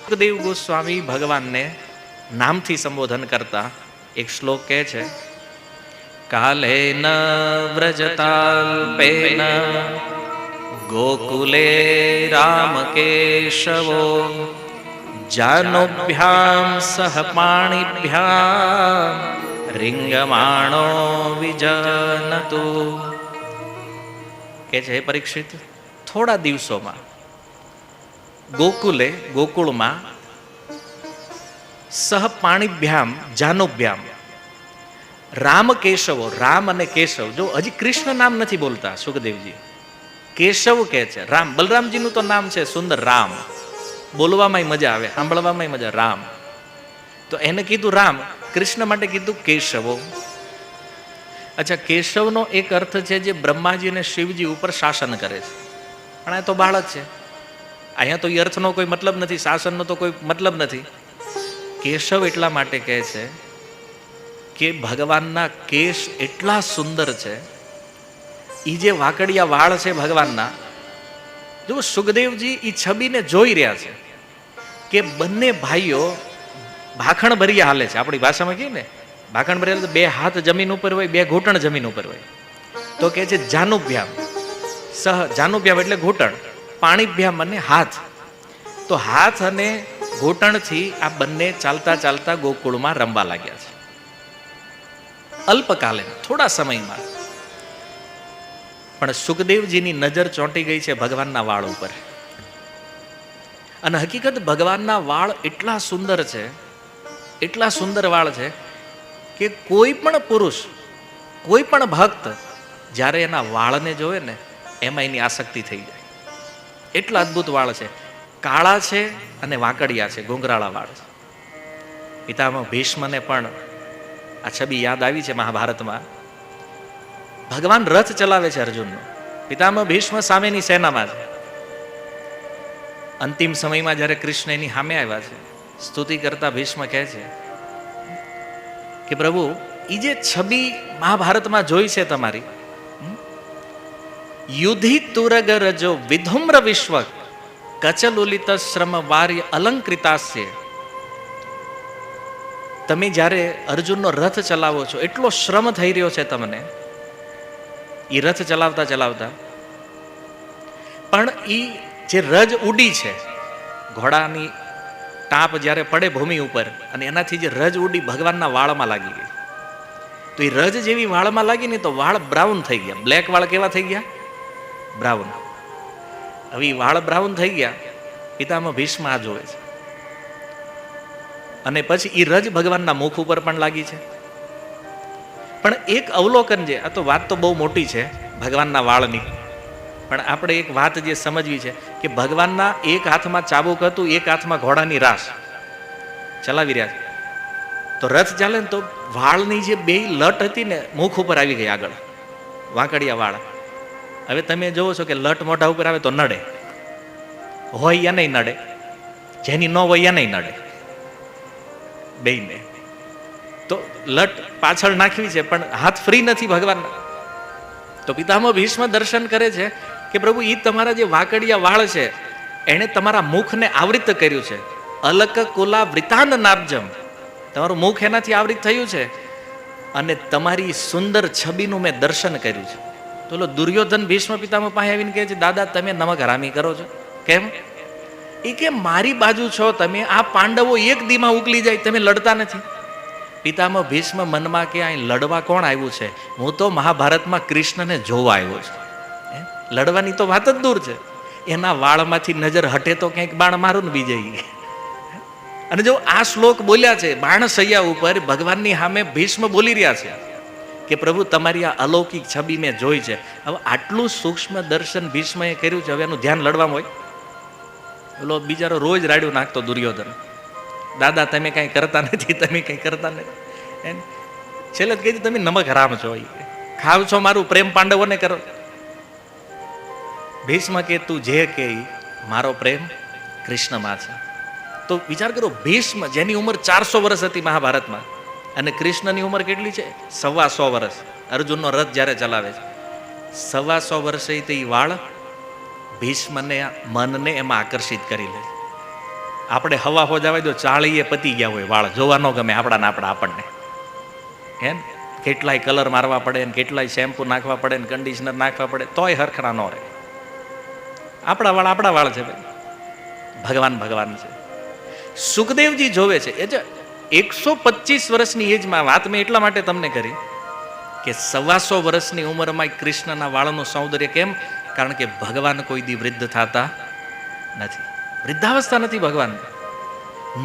સુખદેવ ગોસ્વામી ભગવાનને નામથી સંબોધન કરતા એક શ્લોક કહે છે, કાલેન વ્રજતાલ્પેન ગોકુલે રામકેશવો જાનોભ્યામ સહ પાણીભ્યામ રીંગમાણો વિજનતુ. કે છે, હે પરીક્ષિત, થોડા દિવસોમાં ગોકુળમાં સહ પાણીભ્યામ જાનુભ્યામ રામ કેશવો, રામ અને કેશવ, જો હજી કૃષ્ણ નામ નથી બોલતા સુખદેવજી, કેશવ કે છે. રામ બલરામજીનું તો નામ છે સુંદર રામ, બોલવામાં મજા આવે, સાંભળવામાં મજા. રામ તો એને કીધું રામ, કૃષ્ણ માટે કીધું કેશવો. અચ્છા, કેશવનો એક અર્થ છે જે બ્રહ્માજી અને શિવજી ઉપર શાસન કરે છે, પણ આ તો બાળક છે. અહીંયા તો એ અર્થનો કોઈ મતલબ નથી, શાસનનો તો કોઈ મતલબ નથી. કેશવ એટલા માટે કહે છે કે ભગવાનના કેશ એટલા સુંદર છે, એ જે વાકડિયા વાળ છે ભગવાનના, જો સુખદેવજી એ છબીને જોઈ રહ્યા છે કે બંને ભાઈઓ ભાખણ ભર્યા હાલે છે. આપણી ભાષામાં કહીએ ને, ભાખણ ભર્યા, બે હાથ જમીન ઉપર હોય, બે ઘૂંટણ જમીન ઉપર હોય. તો કે છે જાનુભ્યામ સહ, જાનુભ્યામ એટલે ઘૂંટણ, પાણીભ્યામ અને હાથ. તો હાથ અને ઘૂંટણથી આ બંને ચાલતા ચાલતા ગોકુળમાં રમવા લાગ્યા છે. અલ્પકાલે, થોડા સમયમાં. પણ સુખદેવજીની નજર ચોંટી ગઈ છે ભગવાનના વાળ ઉપર. અને હકીકત ભગવાનના વાળ એટલા સુંદર છે, એટલા સુંદર વાળ છે કે કોઈ પણ પુરુષ, કોઈ પણ ભક્ત જ્યારે એના વાળને જોવે ને એમાં એની આસક્તિ થઈ જાય. એટલા અદ્ભુત વાળ છે, કાળા છે અને વાંકડિયા છે, ઘૂંઘરાળા વાળ છે. પિતામહ ભીષ્મને પણ આ છબી યાદ આવી છે મહાભારતમાં. ભગવાન રથ ચલાવે છે અર્જુનનો, પિતામહ ભીષ્મ સામેની સેનામાં છે. અંતિમ સમયમાં જ્યારે કૃષ્ણ એની સામે આવ્યા છે, સ્તુતિ કરતા ભીષ્મ કહે છે કે પ્રભુ, એ જે છબી મહાભારતમાં જોઈ છે તમારી, યુધિ તુરગ રજો વિધુમ્ર વિશ્વ કચલુલિત શ્રમ વાર્ય અલંકૃતાસ્ય. તમે જ્યારે અર્જુનનો રથ ચલાવો છો, એટલો શ્રમ થઈ રહ્યો છે તમને એ રથ ચલાવતા ચલાવતા, પણ એ જે રજ ઉડી છે, ઘોડાની ટાપ જ્યારે પડે ભૂમિ ઉપર અને એનાથી જે રજ ઉડી ભગવાનના વાળમાં લાગી ગઈ. તો એ રજ જેવી વાળમાં લાગી ને તો વાળ બ્રાઉન થઈ ગયા. બ્લેક વાળ કેવા થઈ ગયા? બ્રાઉન. હવે વાળ બ્રાઉન થઈ ગયા. પિતામહ ભીષ્મ આ જોવે છે અને પછી એ રજ ભગવાનના મુખ ઉપર પણ લાગી છે. પણ એક અવલોકન, જે આ તો વાત તો બહુ મોટી છે ભગવાનના વાળની, પણ આપણે એક વાત જે સમજવી છે કે ભગવાનના એક હાથમાં ચાબુક હતું, એક હાથમાં ઘોડાની રાસ ચલાવી રહ્યા છે. તો રથ ચાલે ને તો વાળની જે બે લટ હતી ને મુખ ઉપર આવી ગઈ આગળ, વાંકડિયા વાળ. હવે તમે જોવો છો કે લટ મોઢા ઉપર આવે તો નડે, હોય એને નડે, જેની ન હોય એને નડે, બેયને. તો લટ પાછળ નાખવી છે પણ હાથ ફ્રી નથી ભગવાનના. તો પિતામહ ભીષ્મ દર્શન કરે છે કે પ્રભુ, એ તમારા જે વાકડિયા વાળ છે એણે તમારા મુખને આવૃત કર્યું છે. અલક કુલા વૃતાન નાબ્જમ, તમારું મુખ એનાથી આવૃત થયું છે અને તમારી સુંદર છબીનું મેં દર્શન કર્યું છે. તો દુર્યોધન ભીષ્મ પિતામહ પાસે આવીને કહે છે, દાદા તમે નમક હરામી કરો છો કેમ? એ કે મારી બાજુ છો તમે, આ પાંડવો એક દીમાં ઉકલી જાય, તમે લડતા નથી. પિતામહ ભીષ્મ મનમાં કે અહીં લડવા કોણ આવ્યું છે? હું તો મહાભારતમાં કૃષ્ણને જોવા આવ્યો છું. લડવાની તો વાત જ દૂર છે. એના વાળમાંથી નજર હટે તો ક્યાંક બાણ મારું ને બીજે. અને જો આ શ્લોક બોલ્યા છે બાણ સૈયા ઉપર, ભગવાનની સામે ભીષ્મ બોલી રહ્યા છે કે પ્રભુ, તમારી આ અલૌકિક છબી મેં જોઈ છે. હવે આટલું સૂક્ષ્મ દર્શન ભીષ્મએ કર્યું છે, હવે એનું ધ્યાન લડવામાં હોય? પેલો બિચારો રોજ રાડ્યું નાખતો દુર્યોધન, દાદા તમે કઈ કરતા નથી, તમે કઈ કરતા નથી. છેલ્લે કહી તમે નમક હરામ છો, ખાવ છો મારું પ્રેમ પાંડવોને કરો. ભીષ્મ કે તું જે કે મારો પ્રેમ કૃષ્ણમાં છે. તો વિચાર કરો, ભીષ્મ જેની ઉંમર 400 વર્ષ હતી મહાભારતમાં, અને કૃષ્ણની ઉંમર કેટલી છે? 125 વર્ષ. અર્જુનનો રથ જ્યારે ચલાવે છે 125 વર્ષે તે વાળ ભીષ્મને મનને એમાં આકર્ષિત કરી લે. આપણે હવા હો જવા દો, ચાળીએ પતી ગયા હોય વાળ, જોવા ન ગમે આપણા આપણને. હે ને? કેટલાય કલર મારવા પડે ને કેટલાય શેમ્પુ નાખવા પડે ને કન્ડિશનર નાખવા પડે, તોય હરખરા ન રહે. આપણા વાળ છે ભાઈ, ભગવાન છે. સુખદેવજી જોવે છે એ 125 વર્ષની એજમાં, વાત મેં એટલા માટે તમને કરી કે 125 વર્ષની ઉંમરમાં કૃષ્ણના વાળનું સૌંદર્ય કેમ? કારણ કે ભગવાન કોઈ દી વૃદ્ધ થતા નથી, વૃદ્ધાવસ્થા નથી ભગવાન.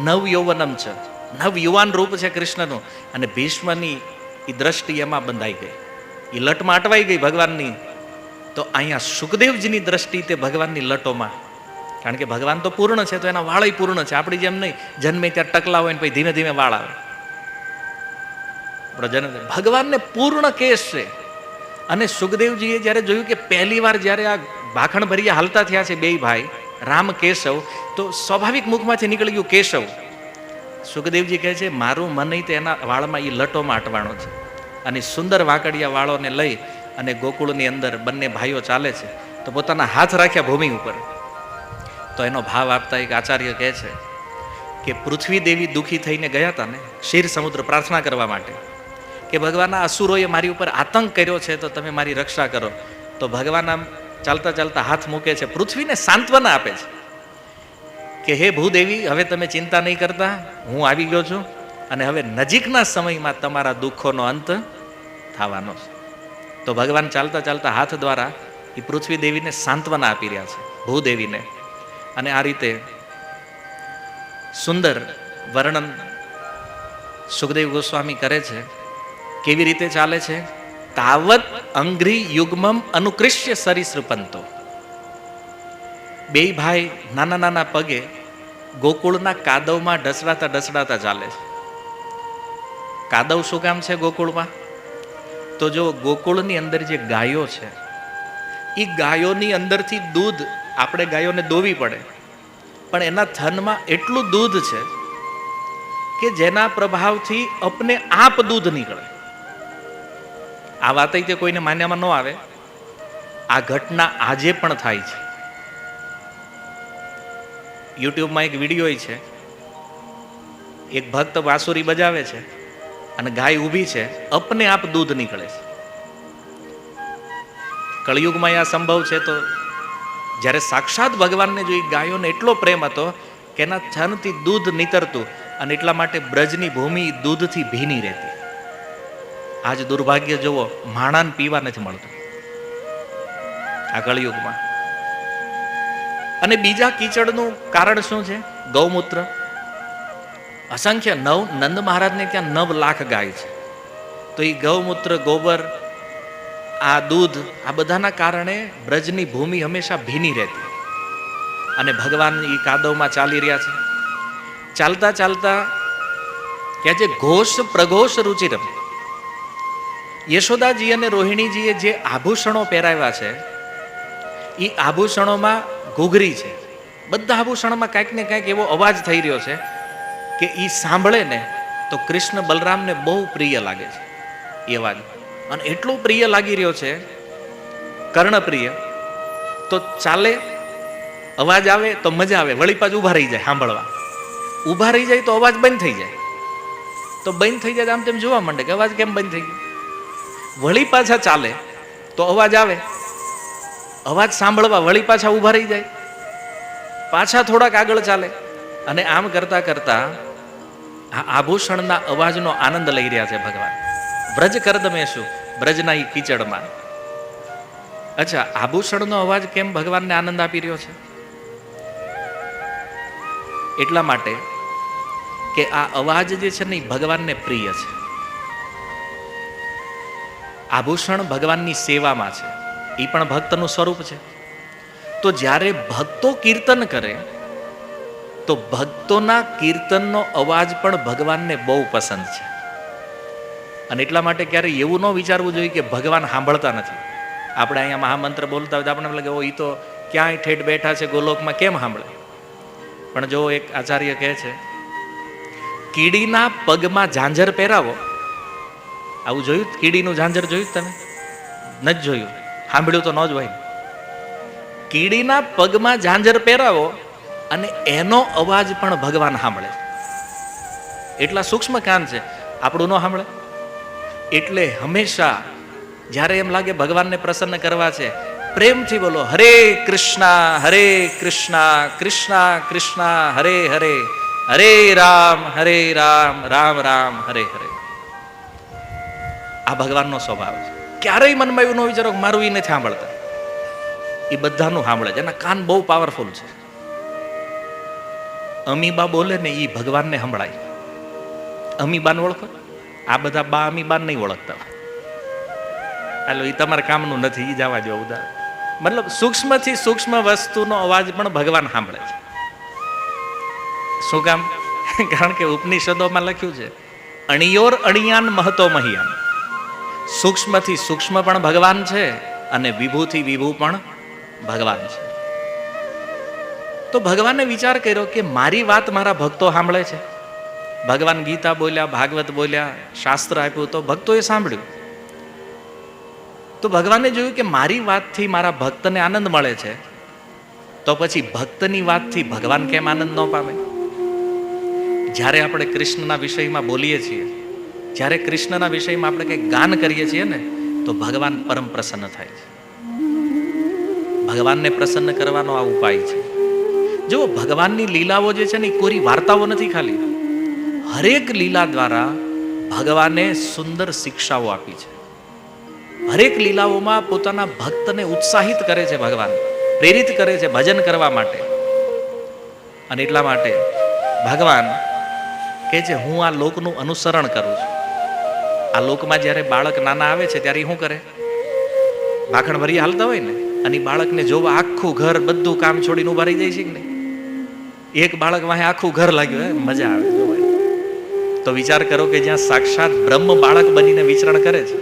નવ યૌવનમ છે, નવ યુવાન રૂપ છે કૃષ્ણનું. અને ભીષ્મની એ દ્રષ્ટિ એમાં બંધાઈ ગઈ, એ લટમાં અટવાઈ ગઈ ભગવાનની. તો અહીંયા સુખદેવજીની દ્રષ્ટિ તે ભગવાનની લટોમાં, કારણ કે ભગવાન તો પૂર્ણ છે, તો એના વાળય પૂર્ણ છે. આપણી જેમ નહીં, જન્મે ત્યારે ટકલા હોય ને પછી ધીમે ધીમે વાળ આવે. ભગવાનને પૂર્ણ કેશ છે. અને સુખદેવજીએ જ્યારે જોયું કે પહેલી વાર જ્યારે આ ભાખણ ભર્યા હાલતા થયા છે બે ભાઈ રામ કેશવ, તો સ્વાભાવિક મુખમાંથી નીકળી ગયું કેશવ. સુખદેવજી કહે છે મારું મન નહીં, તો એના વાળમાં એ લટોમાં અટવાણો છે. અને સુંદર વાકડિયા વાળોને લઈ અને ગોકુળની અંદર બંને ભાઈઓ ચાલે છે, તો પોતાના હાથ રાખ્યા ભૂમિ ઉપર. તો એનો ભાવ આપતા એક આચાર્ય કહે છે કે પૃથ્વી દેવી દુઃખી થઈને ગયા હતા ને ક્ષીર સમુદ્ર પ્રાર્થના કરવા માટે, કે ભગવાનના અસુરોએ મારી ઉપર આતંક કર્યો છે, તો તમે મારી રક્ષા કરો. તો ભગવાન આમ ચાલતા ચાલતા હાથ મૂકે છે, પૃથ્વીને સાંત્વના આપે છે કે હે ભૂદેવી, હવે તમે ચિંતા નહીં કરતા, હું આવી ગયો છું અને હવે નજીકના સમયમાં તમારા દુઃખોનો અંત થવાનો છે. તો ભગવાન ચાલતા ચાલતા હાથ દ્વારા એ પૃથ્વી દેવીને સાંત્વના આપી રહ્યા છે, ભૂદેવીને. અને આ રીતે સુંદર વર્ણન સુખદેવ ગોસ્વામી કરે છે. કેવી રીતે ચાલે છે? તાવત અંઘ્રી યુગ્મમ અનુકૃષ્ય સરીસૃપંતો. બે ભાઈ નાના નાના પગે ગોકુળના કાદવમાં ઢસડાતા ચાલે છે. કાદવ શું કામ છે ગોકુળમાં? તો જો ગોકુળની અંદર જે ગાયો છે, એ ગાયોની અંદરથી દૂધ, આપણે ગાયોને દોવી પડે, પણ એના થનમાં એટલું દૂધ છે કે જેના પ્રભાવથી અપને આપ દૂધ નીકળે. આ વાત તે કોઈને માન્યામાં ન આવે, આ ઘટના આજે પણ થાય છે. યુટ્યુબમાં એક વિડીયો છે, એક ભક્ત વાંસુરી બજાવે છે અને ગાય ઊભી છે, અપને આપ દૂધ નીકળે છે. કળિયુગમાં આ સંભવ છે. તો જ્યારે સાક્ષાત ભગવાનને જોઈ ગાયોને એટલો પ્રેમ હતો કે એના થનથી દૂધ નીતરતું, અને એટલા માટે બ્રજની ભૂમિ દૂધથી ભીની રહેતી. આજ દુર્ભાગ્ય જોવો, માણાને પીવા નથી મળતું આ કળિયુગમાં. અને બીજા કીચડનું કારણ શું છે? ગૌમૂત્ર. અસંખ્ય નંદ મહારાજને ત્યાં 9 લાખ ગાય છે. તો એ ગૌમૂત્ર, ગોબર, આ દૂધ, આ બધાના કારણે બ્રજની ભૂમિ હંમેશા ભીની રહેતી. અને ભગવાન એ કાદવમાં ચાલી રહ્યા છે. ચાલતા ચાલતા કે જે ઘોષ પ્રઘોષ રુચિરમ, યશોદાજી અને રોહિણીજીએ જે આભૂષણો પહેરાવ્યા છે, એ આભૂષણોમાં ઘૂઘરી છે. બધા આભૂષણોમાં કાંઈક ને કાંઈક એવો અવાજ થઈ રહ્યો છે કે એ સાંભળે ને તો કૃષ્ણ બલરામને બહુ પ્રિય લાગે છે એ અવાજ. અને એટલું પ્રિય લાગી રહ્યો છે, કર્ણપ્રિય. તો ચાલે, અવાજ આવે તો મજા આવે, વળી પાછું ઊભા રહી જાય સાંભળવા. ઊભા રહી જાય તો અવાજ બંધ થઈ જાય. તો બંધ થઈ જાય, આમ તેમ જોવા માંડે કે અવાજ કેમ બંધ થઈ ગયો. વળી પાછા ચાલે તો અવાજ આવે, અવાજ સાંભળવા વળી પાછા ઊભા રહી જાય, પાછા થોડાક આગળ ચાલે. અને આમ કરતા કરતા આ આભૂષણના અવાજનો આનંદ લઈ રહ્યા છે ભગવાન. વ્રજ કરદમે શું, બ્રજના એ કીચડમાં. અચ્છા, આભૂષણનો અવાજ કેમ ભગવાનને આનંદ આપી રહ્યો છે? એટલા માટે કે આ અવાજ જે છે ને એ ભગવાનને પ્રિય છે. આભૂષણ ભગવાનની સેવામાં છે, એ પણ ભક્તનું સ્વરૂપ છે. તો જ્યારે ભક્તો કીર્તન કરે તો ભક્તોના કીર્તનનો અવાજ પણ ભગવાનને બહુ પસંદ છે. અને એટલા માટે ક્યારેય એવું ન વિચારવું જોઈએ કે ભગવાન સાંભળતા નથી. આપણે અહીંયા મહામંત્ર બોલતા હોય તો આપણે લાગે ઓ, એ તો ક્યાંય ઠેઠ બેઠા છે ગોલોકમાં, કેમ સાંભળે? પણ જો એક આચાર્ય કહે છે, કીડીના પગમાં ઝાંઝર પહેરાવો. આવું જોયું? કીડીનું ઝાંઝર જોયું તમે? નથી જોયું, સાંભળ્યું તો ન જ હોય. કીડીના પગમાં ઝાંઝર પહેરાવો અને એનો અવાજ પણ ભગવાન સાંભળે. એટલા સૂક્ષ્મ કાન છે, આપણું ન સાંભળે. એટલે હંમેશા જ્યારે એમ લાગે ભગવાનને પ્રસન્ન કરવા છે, પ્રેમથી બોલો હરે કૃષ્ણ કૃષ્ણ કૃષ્ણ હરે હરે, હરે રામ રામ રામ હરે હરે. આ ભગવાનનો સ્વભાવ છે. ક્યારેય મનમાં એવું ન વિચારો મારું એ નથી સાંભળતા. એ બધાનું સાંભળે છે, એના કાન બહુ પાવરફુલ છે. અમીબા બોલે ને એ ભગવાનને સંભળાય. અમીબાને ઓળખો? આ બધા બા અમીબાને નહીં ઓળખતા. હાલો, એ તમારા કામનું નથી, એ જવા જો. ઉદાહરણ મતલબ સૂક્ષ્મથી સૂક્ષ્મ વસ્તુનો અવાજ પણ ભગવાન સાંભળે છે. શું કામ? કારણ કે ઉપનિષદોમાં લખ્યું છે અણિયોર અણિયાન મહતો મહિયાન. સૂક્ષ્મથી સૂક્ષ્મ પણ ભગવાન છે અને વિભૂથી વિભુ પણ ભગવાન છે. તો ભગવાને વિચાર કર્યો કે મારી વાત મારા ભક્તો સાંભળે છે. ભગવાન ગીતા બોલ્યા, ભાગવત બોલ્યા, શાસ્ત્ર આપ્યું તો ભક્તોએ સાંભળ્યું. તો ભગવાને જોયું કે મારી વાતથી મારા ભક્તને આનંદ મળે છે, તો પછી ભક્તની વાતથી ભગવાન કેમ આનંદ ન પામે? જ્યારે આપણે કૃષ્ણના વિષયમાં બોલીએ છીએ, જ્યારે કૃષ્ણના વિષયમાં આપણે કંઈક ગાન કરીએ છીએ ને, તો ભગવાન પરમ પ્રસન્ન થાય છે. ભગવાનને પ્રસન્ન કરવાનો આ ઉપાય છે. જો ભગવાનની લીલાઓ જે છે ને એ કોરી વાર્તાઓ નથી ખાલી. હરેક લીલા દ્વારા ભગવાને સુંદર શિક્ષાઓ આપી છે. હરેક લીલાઓમાં પોતાના ભક્તને ઉત્સાહિત કરે છે, ભગવાન પ્રેરિત કરે છે ભજન કરવા માટે. અને એટલા માટે ભગવાન કહે છે હું આ લોકનું અનુસરણ કરું છું. આ લોકમાં જ્યારે બાળક નાના આવે છે ત્યારે શું કરે? ભાખણ ભરી હાલતા હોય ને, અને બાળકને જોવા આખું ઘર બધું કામ છોડીને ઉભા રહી જાય છે કે નહીં? એક બાળક વાહે આખું ઘર લાગ્યું, મજા આવે જોવાય. તો વિચાર કરો કે જ્યાં સાક્ષાત બ્રહ્મ બાળક બનીને વિચરણ કરે છે,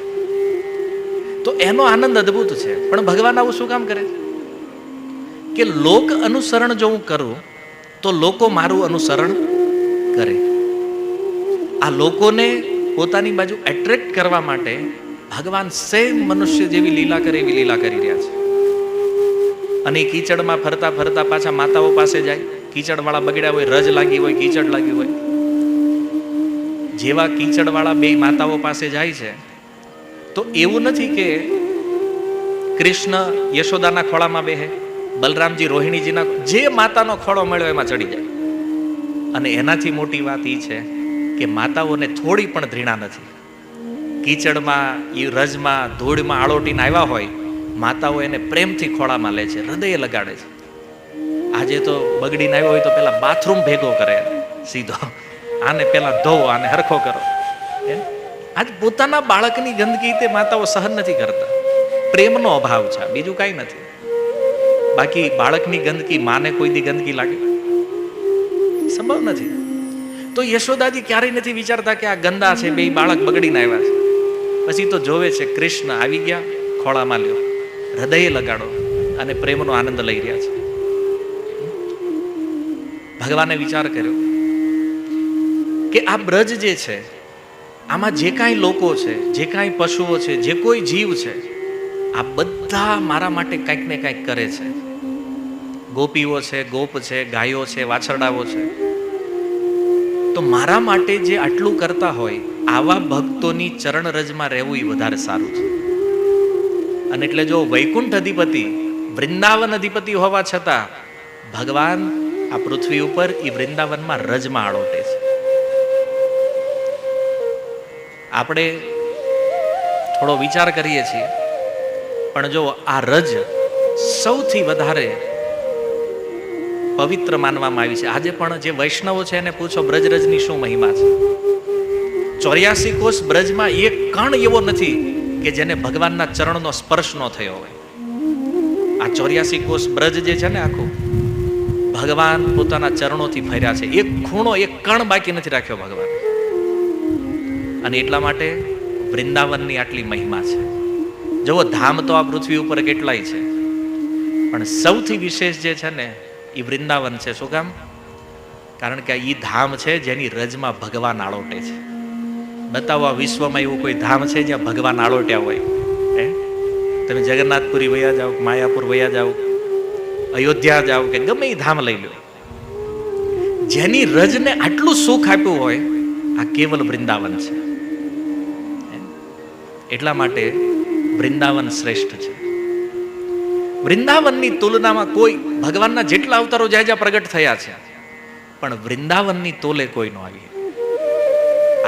તો એનો આનંદ અદ્ભુત છે. પણ ભગવાન આવું શું કામ કરે કે લોક અનુસરણ જો હું કરું તો લોકો મારું અનુસરણ કરે. આ લોકોને પોતાની બાજુ એટ્રેક્ટ કરવા માટે ભગવાન સેમ મનુષ્ય જેવી લીલા કરે એવી લીલા કરી રહ્યા છે. અને કીચડમાં ફરતા ફરતા પાછા માતાઓ પાસે જાય. કીચડ વાળા બગડ્યા હોય, રજ લાગી હોય, કીચડ લાગી હોય, જેવા કીચડ વાળા બે માતાઓ પાસે જાય છે, તો એવું નથી કે કૃષ્ણ યશોદાના ખોળામાં બેહે, બલરામજી રોહિણીજીના, જે માતાનો ખોળો મળ્યો એમાં ચડી જાય. અને એનાથી મોટી વાત એ છે કે માતાઓને થોડી પણ ઘૃણા નથી. કીચડમાં, એ રજમાં, ધૂળમાં આળોટીને આવ્યા હોય, માતાઓ એને પ્રેમથી ખોળામાં લે છે, હૃદય લગાડે છે. આજે તો બગડીને આવ્યો હોય તો પેલા બાથરૂમ ભેગો કરે સીધો, આને પેલા ધોવો, આને હરખો કરો. આજ પોતાના બાળકની ગંદકી તે માતાઓ સહન નથી કરતા. પ્રેમનો અભાવ છે, બીજું કાંઈ નથી. બાકી બાળકની ગંદકી માને કોઈ દી ગંદકી લાગે? સંભવ નથી. તો યશોદાજી ક્યારેય નથી વિચારતા કે આ ગંદા છે, બે બાળક બગડીને આવ્યા છે. પછી તો જોવે છે કૃષ્ણ આવી ગયા, ખોળામાં લ્યો, હૃદય લગાડો, અને પ્રેમનો આનંદ લઈ રહ્યા છે. ભગવાને વિચાર કર્યો કે આ બ્રજ જે છે, આમાં જે કાંઈ લોકો છે, જે કાંઈ પશુઓ છે, જે કોઈ જીવ છે, આ બધા મારા માટે કંઈક ને કંઈક કરે છે. ગોપીઓ છે, ગોપ છે, ગાયો છે, વાછરડાઓ છે. તો મારા માટે જે આટલું કરતા હોય, આવા ભક્તોની ચરણ રજમાં રહેવું એ વધારે સારું છે. અને એટલે જો વૈકુંઠ અધિપતિ, વૃંદાવન અધિપતિ હોવા છતાં ભગવાન આ પૃથ્વી ઉપર એ વૃંદાવનમાં રજમાં આળોટે છે. આપણે થોડો વિચાર કરીએ છીએ, પણ જો આ રજ સૌથી વધારે પવિત્ર માનવામાં આવી છે. આજે પણ જે વૈષ્ણવો છે એને પૂછો બ્રજરજની શું મહિમા છે. 84 કોષ બ્રજમાં એક કણ એવો નથી કે જેને ભગવાનના ચરણનો સ્પર્શ ન થયો હોય. આ 84 કોષ બ્રજ જે છે ને આખું, ભગવાન પોતાના ચરણોથી ફર્યા છે. એક ખૂણો, એક કણ બાકી નથી રાખ્યો ભગવાન. અને એટલા માટે વૃંદાવનની આટલી મહિમા છે. જુઓ, ધામ તો આ પૃથ્વી ઉપર કેટલાય છે, પણ સૌથી વિશેષ જે છે ને એ વૃંદાવન છે. શું કામ? કારણ કે એ ધામ છે જેની રજમાં ભગવાન આળોટે છે. બતાવો આ વિશ્વમાં એવું કોઈ ધામ છે જ્યાં ભગવાન આળોટ્યા હોય? તમે જગન્નાથપુરી વયા જાઓ, માયાપુર વયા જાઓ, અયોધ્યા જાઓ, કે ગમે એ ધામ લઈ લો, જેની રજને આટલું સુખ આપ્યું હોય આ કેવલ વૃંદાવન છે. એટલા માટે વૃંદાવન શ્રેષ્ઠ છે. વૃંદાવનની તુલનામાં કોઈ, ભગવાનના જેટલા અવતારો જ્યાં જ્યાં પ્રગટ થયા છે, પણ વૃંદાવનની તોલે કોઈ ન આવી.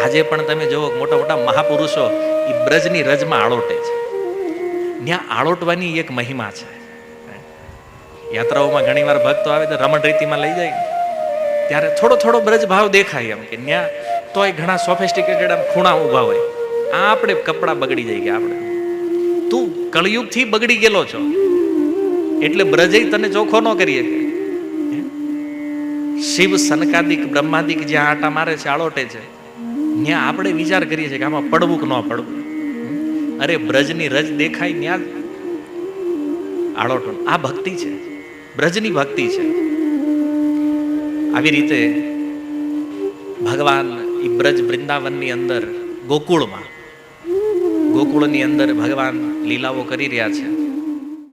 આજે પણ તમે જુઓ મોટા મોટા મહાપુરુષો એ બ્રજની રજમાં આળોટે છે. ત્યાં આળોટવાની એક મહિમા છે. યાત્રાઓમાં ઘણી વાર ભક્તો આવે તો રમણ રીતિમાં લઈ જાય ત્યારે થોડો થોડો બ્રજ ભાવ દેખાય, એમ કે ત્યાં તોય ઘણા સોફિસ્ટિકેટેડ આમ ખૂણા ઊભા હોય. આ આપણે કપડા બગડી જાય કે આપણે તું કળયુગથી બગડી ગયેલો છો એટલે બ્રજય તને ચોખ્ખો ન કરીએ. શિવ સનકાદિક બ્રહ્માદિક જ્યાં આટા મારે છે, આળોટે છે, ત્યાં આપણે વિચાર કરીએ છીએ કે આમાં પડવું કે ન પડવું. અરે બ્રજની રજ દેખાય ત્યાં આળોટો. આ ભક્તિ છે, બ્રજની ભક્તિ છે. આવી રીતે ભગવાન એ બ્રજ વૃંદાવનની અંદર ગોકુળની અંદર ભગવાન લીલાઓ કરી રહ્યા છે.